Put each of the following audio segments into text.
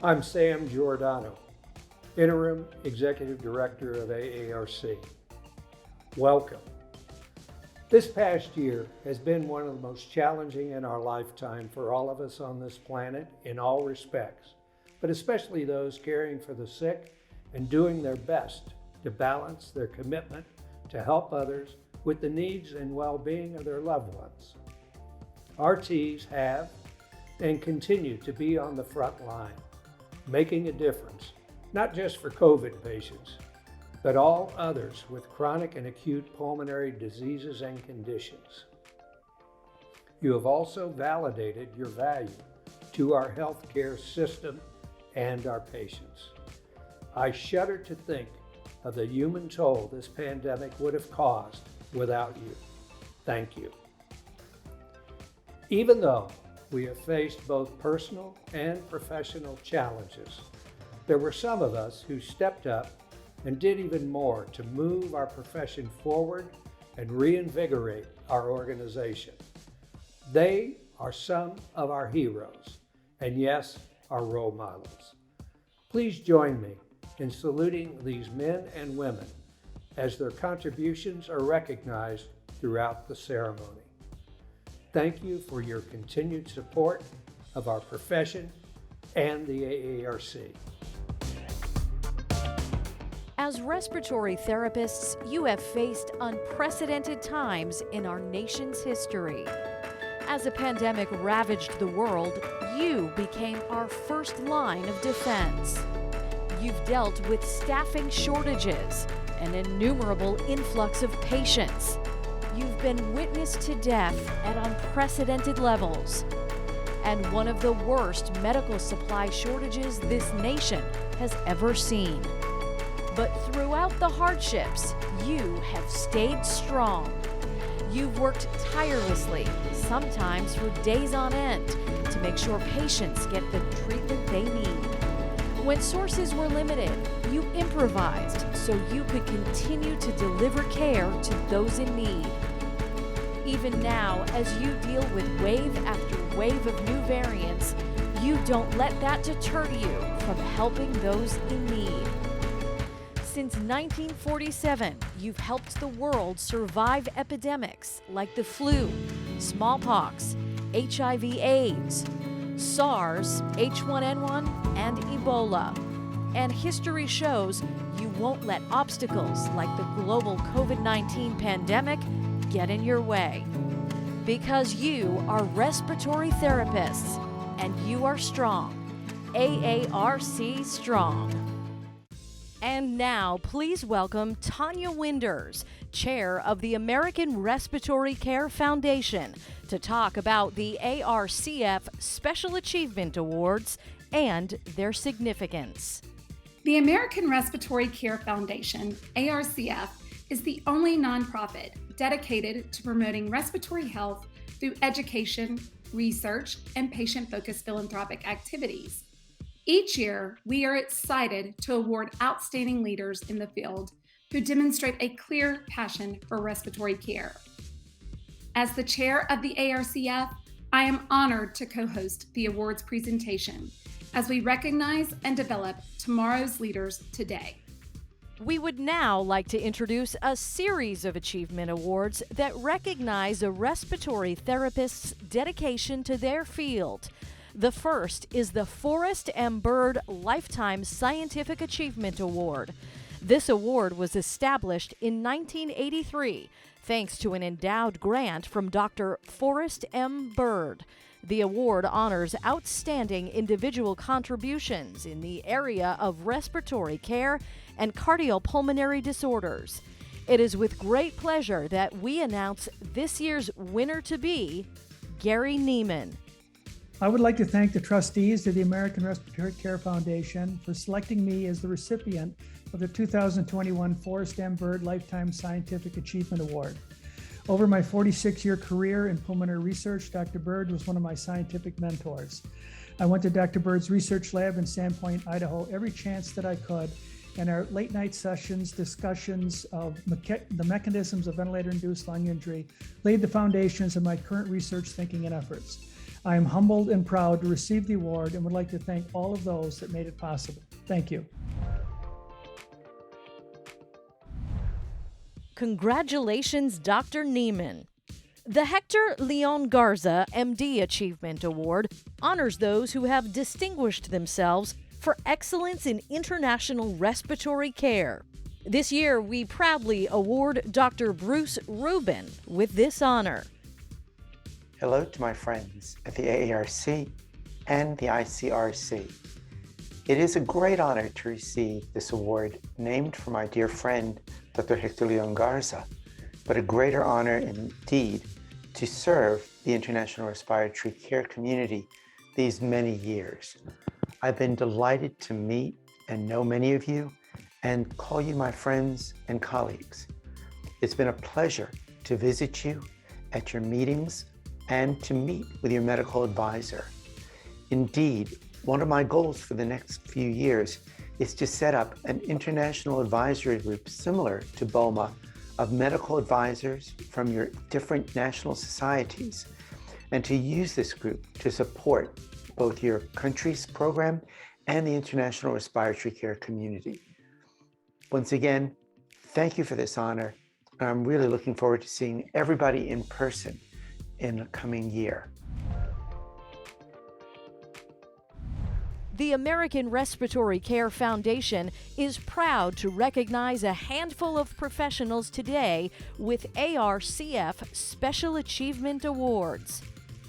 I'm Sam Giordano, Interim Executive Director of AARC. Welcome. This past year has been one of the most challenging in our lifetime for all of us on this planet in all respects, but especially those caring for the sick and doing their best to balance their commitment to help others with the needs and well-being of their loved ones. RTs have and continue to be on the front line, making a difference, not just for COVID patients, but all others with chronic and acute pulmonary diseases and conditions. You have also validated your value to our healthcare system and our patients. I shudder to think of the human toll this pandemic would have caused without you. Thank you. Even though we have faced both personal and professional challenges, there were some of us who stepped up and did even more to move our profession forward and reinvigorate our organization. They are some of our heroes, and yes, our role models. Please join me in saluting these men and women as their contributions are recognized throughout the ceremony. Thank you for your continued support of our profession and the AARC. As respiratory therapists, you have faced unprecedented times in our nation's history. As a pandemic ravaged the world, you became our first line of defense. You've dealt with staffing shortages, an innumerable influx of patients. You've been witness to death at unprecedented levels, and one of the worst medical supply shortages this nation has ever seen. But throughout the hardships, you have stayed strong. You've worked tirelessly, sometimes for days on end, to make sure patients get the treatment they need. When sources were limited, you improvised so you could continue to deliver care to those in need. Even now, as you deal with wave after wave of new variants, you don't let that deter you from helping those in need. Since 1947, you've helped the world survive epidemics like the flu, smallpox, HIV/AIDS, SARS, H1N1, and Ebola. And history shows you won't let obstacles like the global COVID-19 pandemic get in your way. Because you are respiratory therapists, and you are strong. AARC Strong. And now, please welcome Tanya Winders, Chair of the American Respiratory Care Foundation, to talk about the ARCF Special Achievement Awards and their significance. The American Respiratory Care Foundation, ARCF, is the only nonprofit dedicated to promoting respiratory health through education, research, and patient-focused philanthropic activities. Each year, we are excited to award outstanding leaders in the field who demonstrate a clear passion for respiratory care. As the chair of the ARCF, I am honored to co-host the awards presentation as we recognize and develop tomorrow's leaders today. We would now like to introduce a series of achievement awards that recognize a respiratory therapist's dedication to their field. The first is the FORREST M. Bird Lifetime Scientific Achievement Award. This award was established in 1983 thanks to an endowed grant from Dr. Forrest M. Bird. The award honors outstanding individual contributions in the area of respiratory care and cardiopulmonary disorders. It is with great pleasure that we announce this year's winner-to-be, Gary Neiman. I would like to thank the trustees of the American Respiratory Care Foundation for selecting me as the recipient of the 2021 Forrest M. Bird Lifetime Scientific Achievement Award. Over my 46-year career in pulmonary research, Dr. Bird was one of my scientific mentors. I went to Dr. Bird's research lab in Sandpoint, Idaho, every chance that I could, and our late night sessions, discussions of the mechanisms of ventilator-induced lung injury laid the foundations of my current research thinking and efforts. I am humbled and proud to receive the award and would like to thank all of those that made it possible. Thank you. Congratulations, Dr. Neiman. The Hector Leon Garza MD Achievement Award honors those who have distinguished themselves for excellence in international respiratory care. This year, we proudly award Dr. Bruce Rubin with this honor. Hello to my friends at the AARC and the ICRC. It is a great honor to receive this award named for my dear friend, Dr. Hector Leon Garza, but a greater honor indeed to serve the international respiratory care community these many years. I've been delighted to meet and know many of you and call you my friends and colleagues. It's been a pleasure to visit you at your meetings and to meet with your medical advisor. Indeed, one of my goals for the next few years is to set up an international advisory group similar to BOMA of medical advisors from your different national societies, and to use this group to support both your country's program and the international respiratory care community. Once again, thank you for this honor. I'm really looking forward to seeing everybody in person in the coming year. The American Respiratory Care Foundation is proud to recognize a handful of professionals today with ARCF Special Achievement Awards.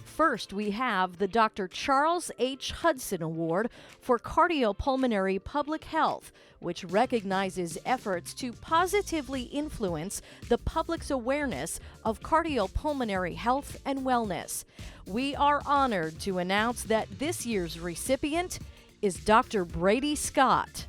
First, we have the Dr. Charles H. Hudson Award for Cardiopulmonary Public Health, which recognizes efforts to positively influence the public's awareness of cardiopulmonary health and wellness. We are honored to announce that this year's recipient is Dr. Brady Scott.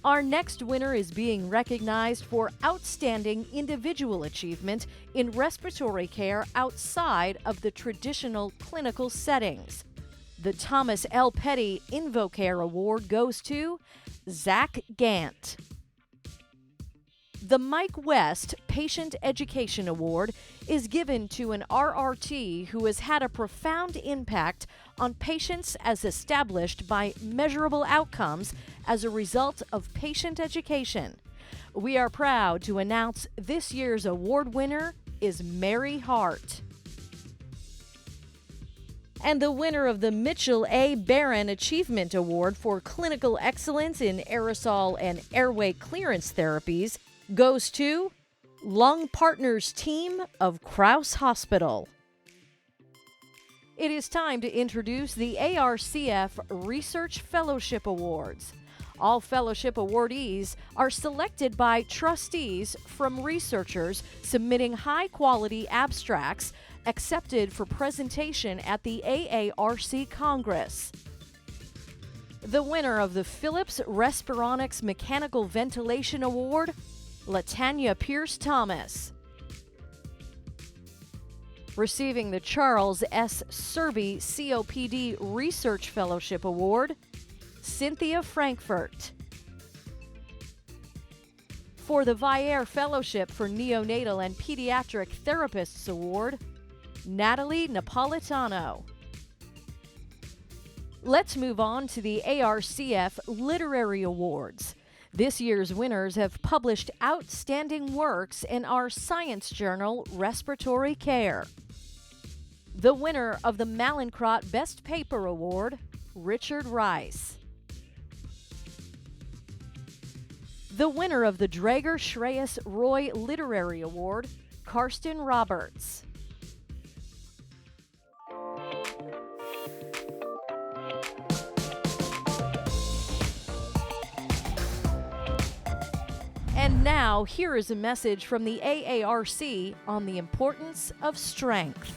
Our next winner is being recognized for outstanding individual achievement in respiratory care outside of the traditional clinical settings. The Thomas L. Petty InvoCare Award goes to Zach Gant. The Mike West Patient Education Award is given to an RRT who has had a profound impact on patients as established by measurable outcomes as a result of patient education. We are proud to announce this year's award winner is Mary Hart. And the winner of the Mitchell A. Barron Achievement Award for Clinical Excellence in Aerosol and Airway Clearance Therapies goes to Lung Partners Team of Krause Hospital. It is time to introduce the ARCF Research Fellowship Awards. All fellowship awardees are selected by trustees from researchers submitting high-quality abstracts accepted for presentation at the AARC Congress. The winner of the Philips Respironics Mechanical Ventilation Award, Latanya Pierce Thomas. Receiving the Charles S. Serby COPD Research Fellowship Award, Cynthia Frankfurt. For the Vieira Fellowship for Neonatal and Pediatric Therapists Award, Natalie Napolitano. Let's move on to the ARCF Literary Awards. This year's winners have published outstanding works in our science journal, Respiratory Care. The winner of the Mallinckrodt Best Paper Award, Richard Rice. The winner of the Draeger Shreyas Roy Literary Award, Karsten Roberts. And now, here is a message from the AARC on the importance of strength.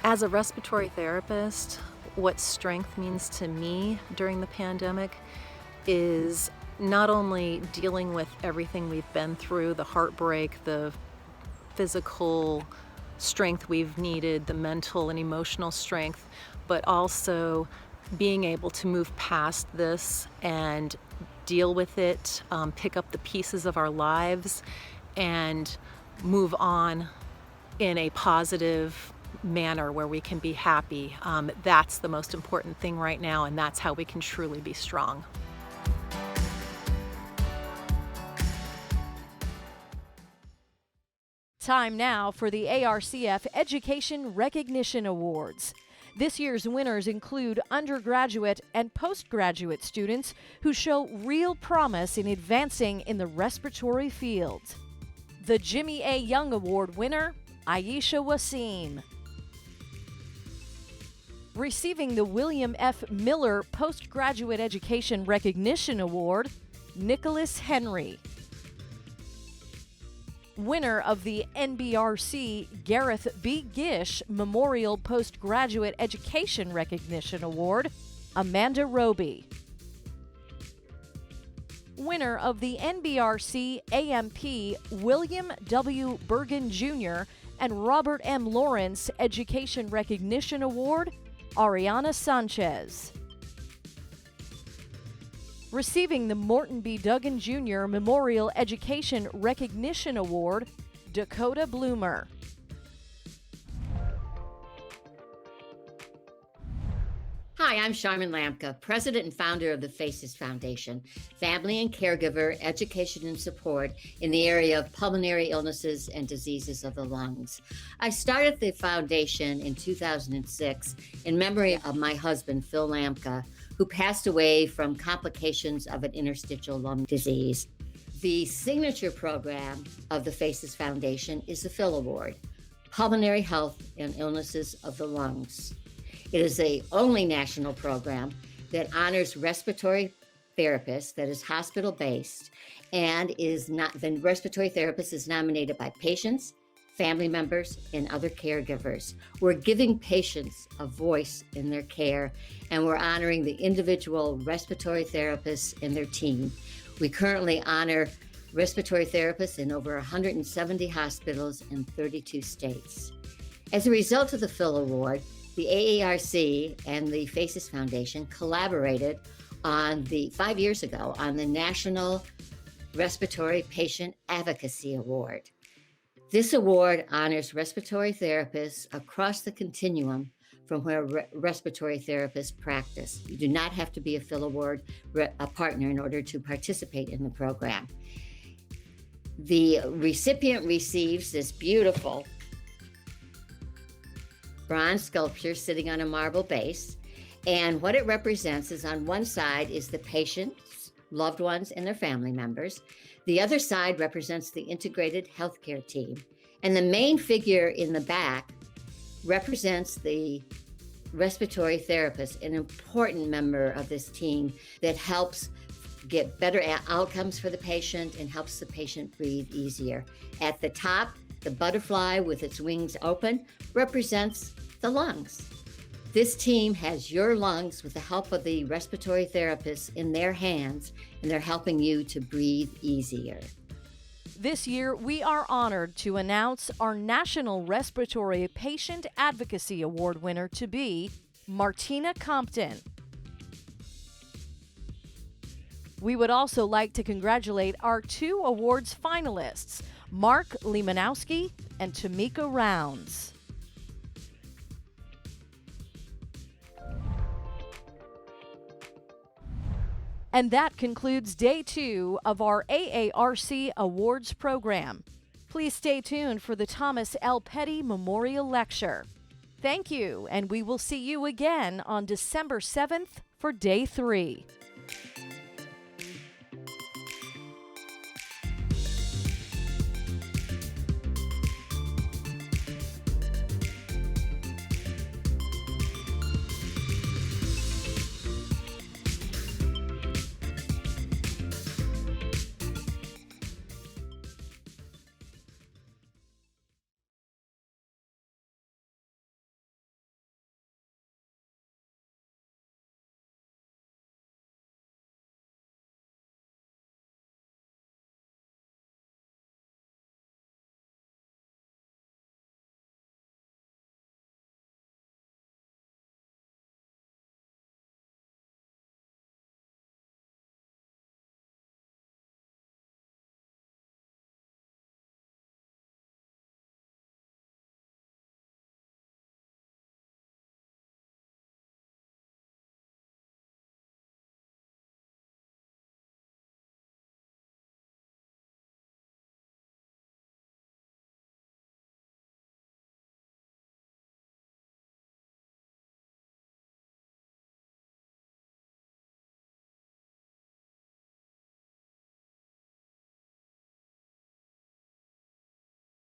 As a respiratory therapist, what strength means to me during the pandemic is not only dealing with everything we've been through, the heartbreak, the physical strength we've needed, the mental and emotional strength, but also being able to move past this and deal with it, pick up the pieces of our lives and move on in a positive manner where we can be happy. That's the most important thing right now, and that's how we can truly be strong. Time now for the ARCF Education Recognition Awards. This year's winners include undergraduate and postgraduate students who show real promise in advancing in the respiratory field. The Jimmy A. Young Award winner, Aisha Wasim. Receiving the William F. Miller Postgraduate Education Recognition Award, Nicholas Henry. Winner of the NBRC Gareth B. Gish Memorial Postgraduate Education Recognition Award, Amanda Roby. Winner of the NBRC AMP William W. Bergen Jr. and Robert M. Lawrence Education Recognition Award, Ariana Sanchez. Receiving the Morton B. Duggan Jr. Memorial Education Recognition Award, Dakota Bloomer. Hi, I'm Charmin Lamka, President and founder of the FACES Foundation, Family and Caregiver Education and Support in the area of pulmonary illnesses and diseases of the lungs. I started the foundation in 2006 in memory of my husband, Phil Lamka, who passed away from complications of an interstitial lung disease. The signature program of the FACES Foundation is the Phil Award, Pulmonary Health and Illnesses of the Lungs. It is the only national program that honors respiratory therapists that is hospital-based and the respiratory therapist is nominated by patients, family members, and other caregivers. We're giving patients a voice in their care, and we're honoring the individual respiratory therapists and their team. We currently honor respiratory therapists in over 170 hospitals in 32 states. As a result of the Phil Award, the AARC and the FACES Foundation collaborated 5 years ago on the National Respiratory Patient Advocacy Award. This award honors respiratory therapists across the continuum from where respiratory therapists practice. You do not have to be a Phil Award partner in order to participate in the program. The recipient receives this beautiful bronze sculpture sitting on a marble base, and what it represents is on one side is the patient's loved ones and their family members. The other side represents the integrated healthcare team. And the main figure in the back represents the respiratory therapist, an important member of this team that helps get better outcomes for the patient and helps the patient breathe easier. At the top, the butterfly with its wings open represents the lungs. This team has your lungs with the help of the respiratory therapists in their hands, and they're helping you to breathe easier. This year, we are honored to announce our National Respiratory Patient Advocacy Award winner to be Martina Compton. We would also like to congratulate our 2 awards finalists, Mark Lemanowski and Tamika Rounds. And that concludes Day 2 of our AARC Awards program. Please stay tuned for the Thomas L. Petty Memorial Lecture. Thank you, and we will see you again on December 7th for Day 3.